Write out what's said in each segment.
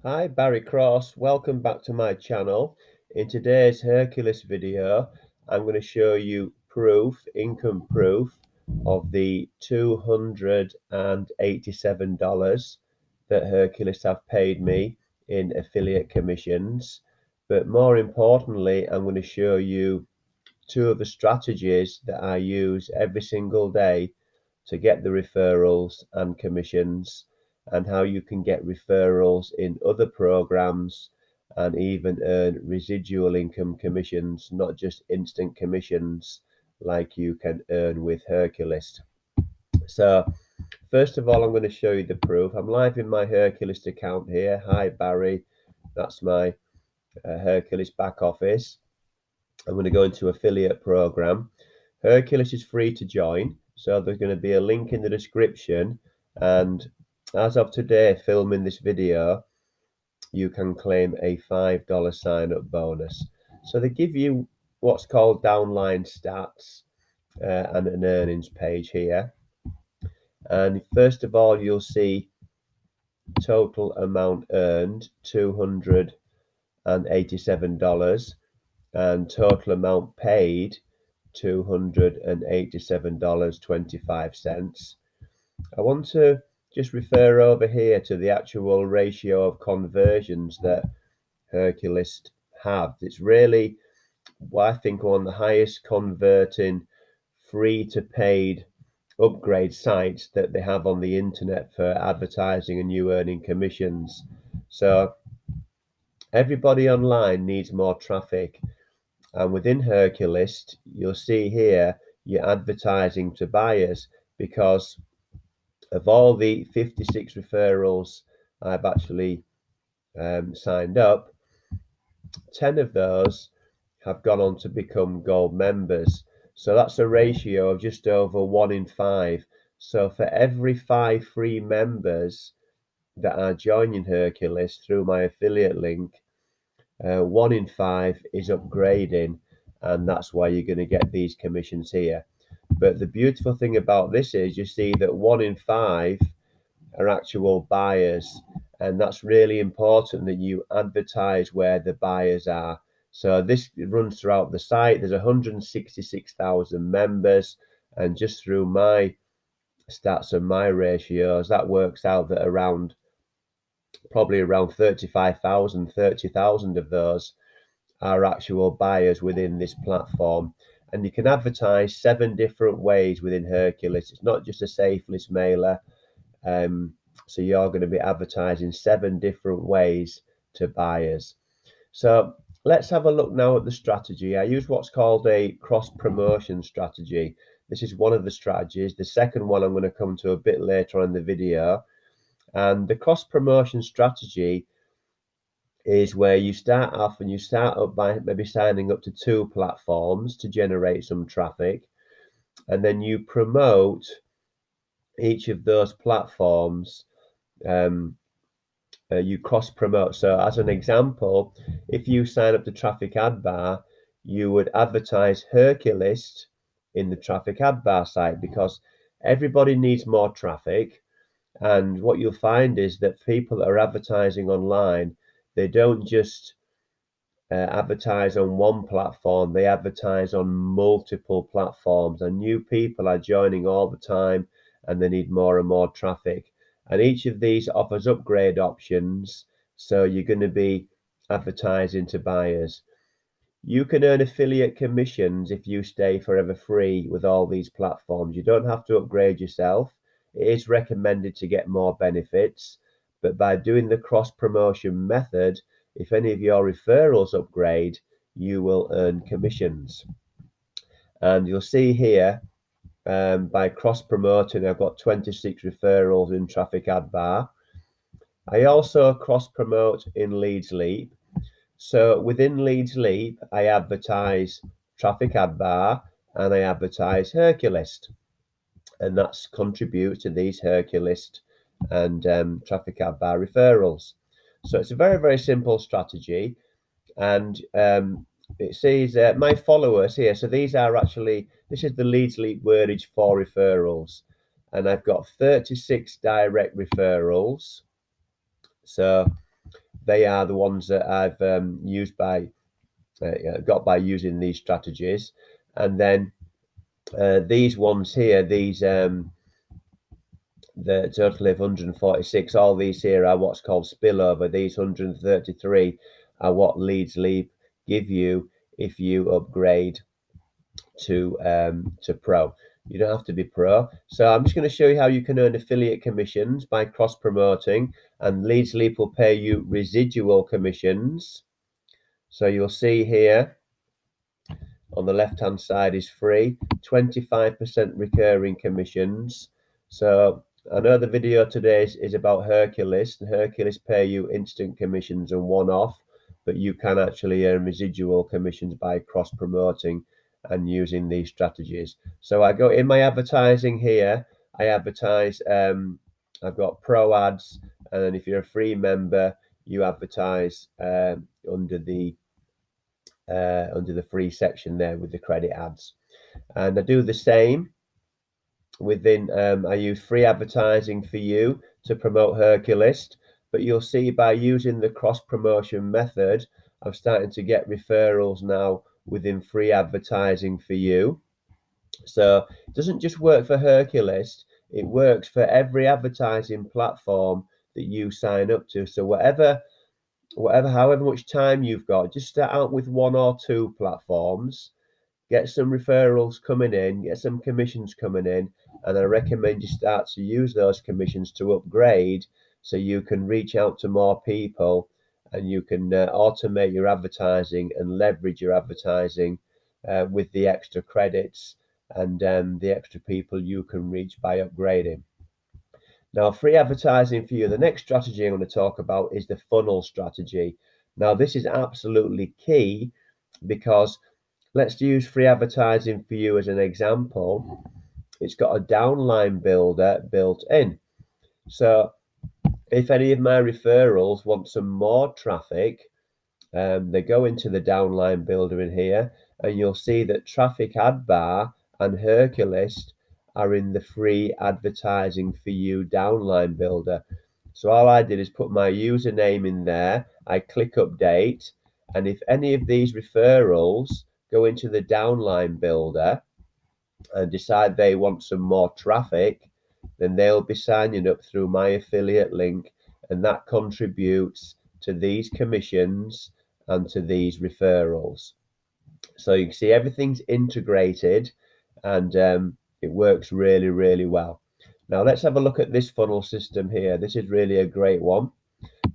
Hi, Barry Cross. Welcome back to my channel. In today's Herculist video, I'm going to show you income proof of the $287 that Herculist have paid me in affiliate commissions. But more importantly, I'm going to show you two of the strategies that I use every single day to get the referrals and commissions, and how you can get referrals in other programs and even earn residual income commissions, not just instant commissions like you can earn with Herculist. So first of all, I'm going to show you the proof. I'm live in my Herculist account here. Hi Barry, that's my Herculist back office. I'm going to go into affiliate program. Herculist is free to join, so there's going to be a link in the description, and as of today filming this video, you can claim a $5 sign up bonus. So they give you what's called downline stats and an earnings page here, and first of all you'll see total amount earned $287, and total amount paid $287.25. I want to just refer over here to the actual ratio of conversions that Herculist have. It's really, I think, one of the highest converting free to paid upgrade sites that they have on the internet for advertising and you earning commissions. So everybody online needs more traffic. And within Herculist, you'll see here you're advertising to buyers, because of all the 56 referrals I've actually signed up, 10 of those have gone on to become gold members. So that's a ratio of just over 1 in 5. So for every 5 free members that are joining Herculist through my affiliate link, 1 in 5 is upgrading, and that's why you're going to get these commissions here. But the beautiful thing about this is you see that 1 in 5 are actual buyers, and that's really important that you advertise where the buyers are. So this runs throughout the site. There's 166,000 members, and just through my stats and my ratios, that works out that probably around 35,000, 30,000 of those are actual buyers within this platform. And you can advertise 7 different ways within Herculist. It's not just a Safelist mailer. So you're going to be advertising 7 different ways to buyers. So let's have a look now at the strategy. I use what's called a cross promotion strategy. This is one of the strategies. The second one I'm going to come to a bit later on in the video. And the cross promotion strategy is where you start off and you start up by maybe signing up to 2 platforms to generate some traffic, and then you promote each of those platforms. You cross promote. So as an example, if you sign up to Traffic Ad Bar, you would advertise Herculist in the Traffic Ad Bar site, because everybody needs more traffic. And what you'll find is that people that are advertising online, they don't just advertise on one platform, they advertise on multiple platforms, and new people are joining all the time, and they need more and more traffic. And each of these offers upgrade options, so you're going to be advertising to buyers. You can earn affiliate commissions if you stay forever free with all these platforms. You don't have to upgrade yourself. It is recommended to get more benefits, but by doing the cross promotion method, if any of your referrals upgrade, you will earn commissions. And you'll see here, by cross promoting, I've got 26 referrals in Traffic Ad Bar. I also cross promote in Leads Leap. So within Leads Leap, I advertise Traffic Ad Bar and I advertise Herculist, and that's contributes to these Herculist and Traffic Ad Bar referrals. So it's a very, very simple strategy. And it says my followers here. So these are actually, this is the Leads Leap wordage for referrals. And I've got 36 direct referrals. So they are the ones that I've got by using these strategies. And then these ones here, these the total of 146, all these here are what's called spillover. These 133 are what Leads Leap give you if you upgrade to Pro. You don't have to be Pro. So I'm just going to show you how you can earn affiliate commissions by cross promoting, and Leads Leap will pay you residual commissions. So you'll see here on the left hand side is free, 25% recurring commissions. So I know the video today is about Herculist, and Herculist pay you instant commissions and one-off, but you can actually earn residual commissions by cross promoting and using these strategies. So I go in my advertising here, I advertise, I've got pro ads, and then if you're a free member, you advertise under the free section there with the credit ads. And I do the same within, I use free advertising for you to promote Herculist, but you'll see by using the cross promotion method, I'm starting to get referrals now within free advertising for you. So it doesn't just work for Herculist, it works for every advertising platform that you sign up to. So however much time you've got, just start out with one or two platforms, get some referrals coming in, get some commissions coming in, and I recommend you start to use those commissions to upgrade so you can reach out to more people and you can automate your advertising and leverage your advertising with the extra credits and the extra people you can reach by upgrading. Now, free advertising for you, the next strategy I'm going to talk about is the funnel strategy. Now, this is absolutely key because let's use free advertising for you as an example. It's got a downline builder built in. So if any of my referrals want some more traffic, they go into the downline builder in here, and you'll see that Traffic Ad Bar and Herculist are in the free advertising for you downline builder. So all I did is put my username in there, I click update, and if any of these referrals go into the downline builder and decide they want some more traffic, then they'll be signing up through my affiliate link, and that contributes to these commissions and to these referrals. So you can see everything's integrated, and it works really, really well. Now let's have a look at this funnel system here. This is really a great one.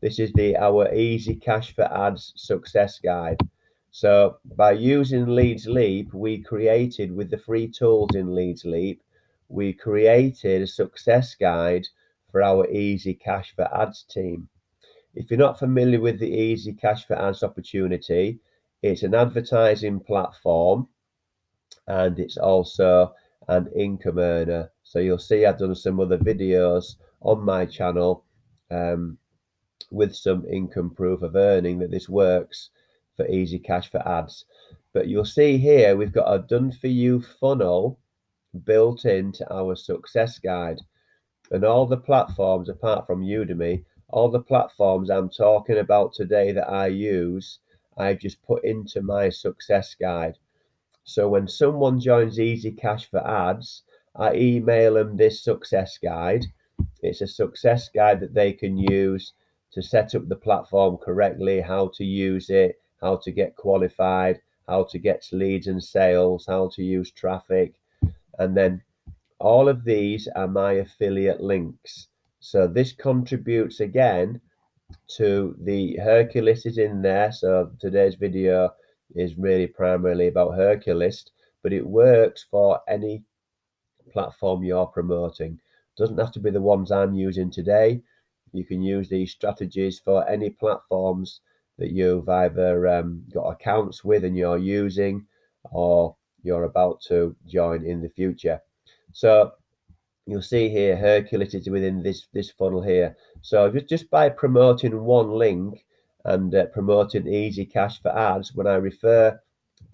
This is our Easy Cash for Ads success guide. So by using Leads Leap, we created, with the free tools in Leads Leap, we created a success guide for our Easy Cash for Ads team. If you're not familiar with the Easy Cash for Ads opportunity, it's an advertising platform and it's also an income earner. So you'll see I've done some other videos on my channel with some income proof of earning that this works for Easy Cash for Ads. But you'll see here we've got a done for you funnel built into our success guide, and all the platforms apart from Udemy, all the platforms I'm talking about today that I use, I've just put into my success guide. So when someone joins Easy Cash for Ads, I email them this success guide. It's a success guide that they can use to set up the platform correctly, how to use it, how to get qualified, how to get leads and sales, how to use traffic. And then all of these are my affiliate links. So this contributes again to the Herculist is in there. So today's video is really primarily about Herculist, but it works for any platform you're promoting. It doesn't have to be the ones I'm using today. You can use these strategies for any platforms that you've either got accounts with and you're using, or you're about to join in the future. So you'll see here Hercules is within this funnel here. So just by promoting one link and promoting Easy Cash for Ads, when I refer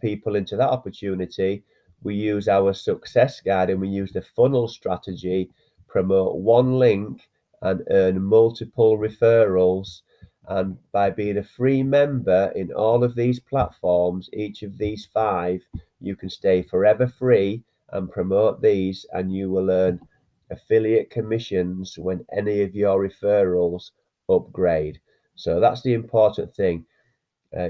people into that opportunity, we use our success guide and we use the funnel strategy, promote one link and earn multiple referrals. And by being a free member in all of these platforms, each of these 5, you can stay forever free and promote these, and you will earn affiliate commissions when any of your referrals upgrade. So that's the important thing.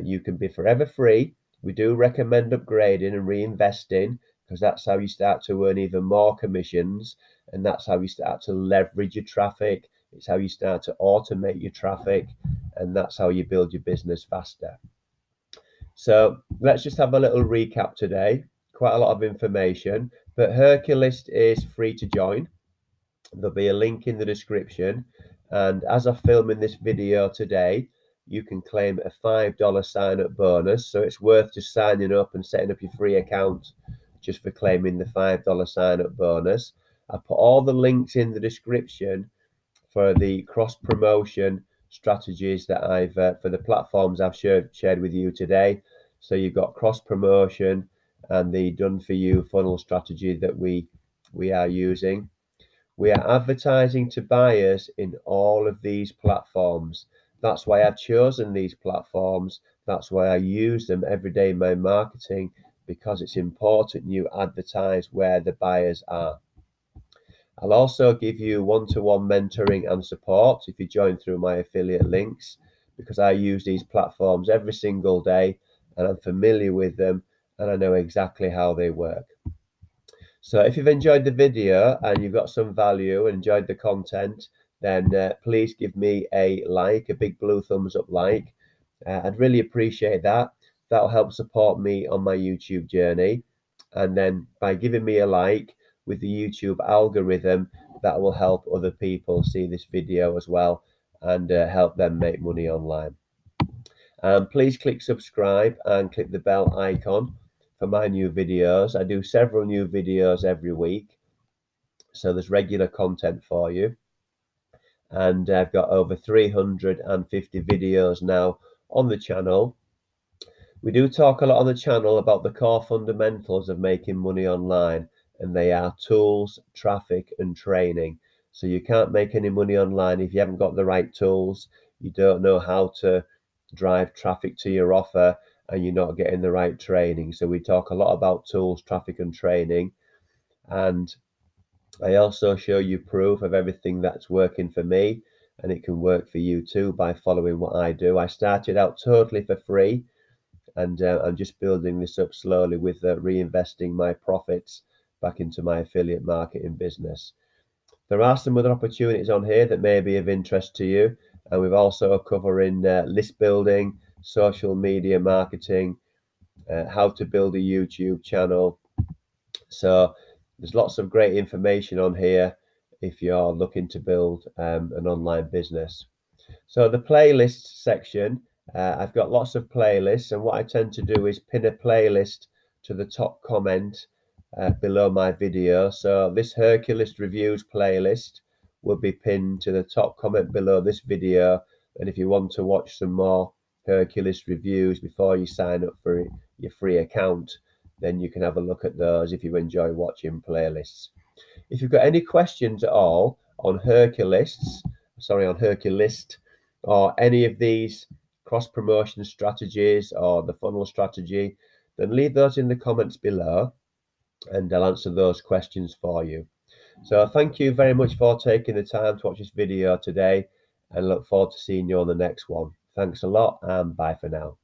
You can be forever free. We do recommend upgrading and reinvesting, because that's how you start to earn even more commissions, and that's how you start to leverage your traffic. It's how you start to automate your traffic, and that's how you build your business faster. So let's just have a little recap today. Quite a lot of information, but Herculist is free to join. There'll be a link in the description, and as I'm filming this video today, you can claim a $5 sign up bonus. So it's worth just signing up and setting up your free account just for claiming the $5 sign up bonus. I put all the links in the description for the cross promotion strategies that I've for the platforms I've shared with you today. So you've got cross promotion and the done for you funnel strategy that we are using. We are advertising to buyers in all of these platforms. That's why I've chosen these platforms. That's why I use them every day in my marketing, because it's important you advertise where the buyers are. I'll also give you one-to-one mentoring and support if you join through my affiliate links, because I use these platforms every single day and I'm familiar with them and I know exactly how they work. So if you've enjoyed the video and you've got some value and enjoyed the content, then please give me a like, a big blue thumbs up like. I'd really appreciate that. That'll help support me on my YouTube journey. And then by giving me a like with the YouTube algorithm, that will help other people see this video as well and help them make money online. Please click subscribe and click the bell icon for my new videos. I do several new videos every week, so there's regular content for you. And I've got over 350 videos now on the channel. We do talk a lot on the channel about the core fundamentals of making money online, and they are tools, traffic, and training. So you can't make any money online if you haven't got the right tools, you don't know how to drive traffic to your offer, and you're not getting the right training. So we talk a lot about tools, traffic, and training. And I also show you proof of everything that's working for me, and it can work for you too by following what I do. I started out totally for free, and I'm just building this up slowly with reinvesting my profits back into my affiliate marketing business. There are some other opportunities on here that may be of interest to you, and we've also covering list building, social media marketing, how to build a YouTube channel. So there's lots of great information on here if you're looking to build an online business. So the playlist section, I've got lots of playlists, and what I tend to do is pin a playlist to the top comment below my video. So this Herculist reviews playlist will be pinned to the top comment below this video, and if you want to watch some more Herculist reviews before you sign up for your free account, then you can have a look at those if you enjoy watching playlists. If you've got any questions at all on Herculist, or any of these cross promotion strategies or the funnel strategy, then leave those in the comments below and I'll answer those questions for you. So thank you very much for taking the time to watch this video today, and look forward to seeing you on the next one. Thanks a lot and bye for now.